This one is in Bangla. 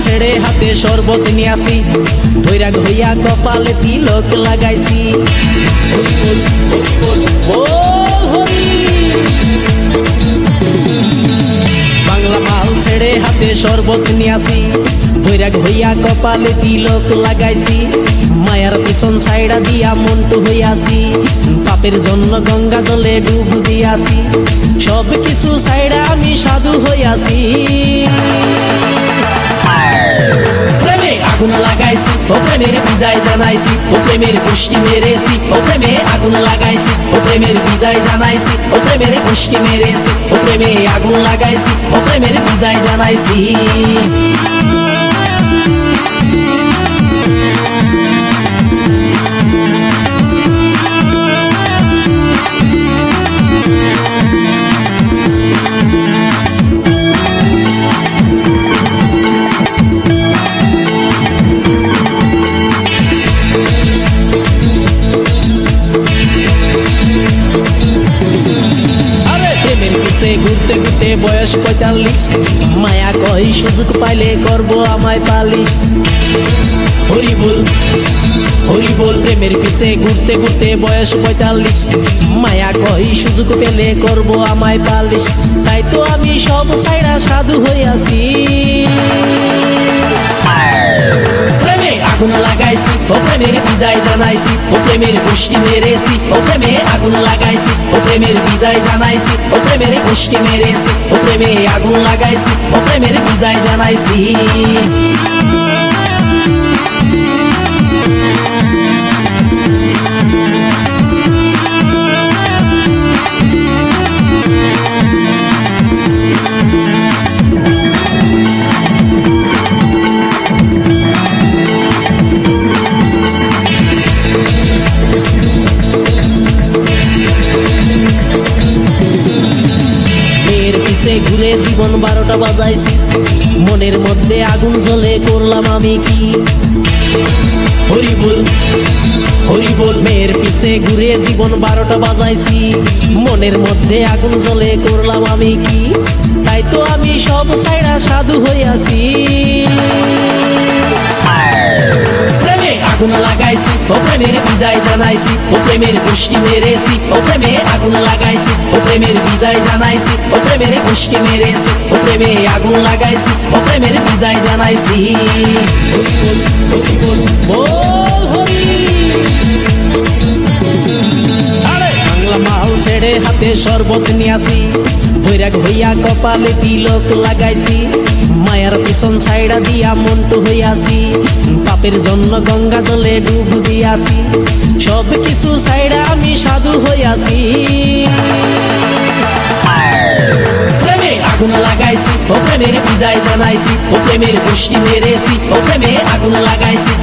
ছেড়ে হাতে শরবত নিয়াছি, বৈরাগ হইয়া কপালে তিলক লাগাইছি। বল বল বল বল বল হরি। বাংলা মাল ছেড়ে হাতে শরবত নিয়াছি, বৈরাগ হইয়া কপালে তিলক লাগাইছি। মায়ার পিছন ছাইড়া দিয়া মন্টু হইয়াছি, পাপের জন্য গঙ্গা জলে ডুব দিয়াছি। সব কিছু ছাইড়া আমি সাধু হইয়াছি। প্রেমে আগুন লাগাইছি, ও প্রেমের বিদায় জানাইছি, ও প্রেমের গোষ্ঠী মেরেছি। ও প্রেমে আগুন লাগাইছি, ও প্রেমের বিদায় জানাইছি, ও প্রেমের গোষ্ঠী মেরেছি। ও প্রেমে আগুন লাগাইছি, ও প্রেমের বিদায় জানাইছি। ঘুরতে ঘুরতে বয়স ৪৫, মায়া কই সুযোগ পাইলে করব আমায় পালিশ। হরি বল হরি বল। প্রেমের পিছে ঘুরতে ঘুরতে বয়স ৪৫, মায়া কই সুযোগ পেলে করব আমায় পালিশ। তাই তো আমি সব ছাইড়া সাধু হইয়াছি। প্রেমে আগুন লাগাইছি, ও প্রেমের বিদায় জানাইছি, ও প্রেমের গোষ্ঠী মেরেছি। ও প্রেমে আগুন লাগাইছি, ও প্রেমের বিদায় জানাইছি, ও প্রেমের গোষ্ঠী মেরেছি। ও প্রেমে আগুন লাগাইছি, ও প্রেমের বিদায় জানাইছি। ঘুরে জীবন ১২টা বাজাইছি, মনের মধ্যে আগুন জ্বলে করলাম আমি কি। হরি বল হরি বল। মেয়ের পিছে ঘুরে জীবন ১২টা বাজাইছি, মনের মধ্যে আগুন জ্বলে করলাম আমি কি। তাই তো আমি সব ছাইড়া সাধু হইয়াছি। প্রেমে আগুন লাগাইছি, ও প্রেমের বিদায় জানাইছি, ও প্রেমের গোষ্ঠী মেরেছি। ও প্রেমে আগুন লাগাইছি, ও প্রেমের বিদায় জানাইছি, ও প্রেমের গোষ্ঠী মেরেছি। ও প্রেমে আগুন লাগাইছি, ও প্রেমের বিদায় জানাইছি। বল বল হরি বল বল হরি। আরে বাংলা মাল ছেড়ে হাতে শরবত নিয়াছি, বৈরাগ হইয়া কপালে তিলক লাগাইছি। মায়ার পিছন ছাইড়া দিয়া মন্টু হইয়াছি, পাপের জন্য গঙ্গা জলে ডুব দিয়াছি। সব কিছু ছাইড়া আমি সাধু হইয়াছি। প্রেমে আগুন লাগাইছি, ও প্রেমের বিদায় জানাইছি, ও প্রেমের গোষ্ঠী মেরেছি। ও প্রেমে আগুন লাগাইছি।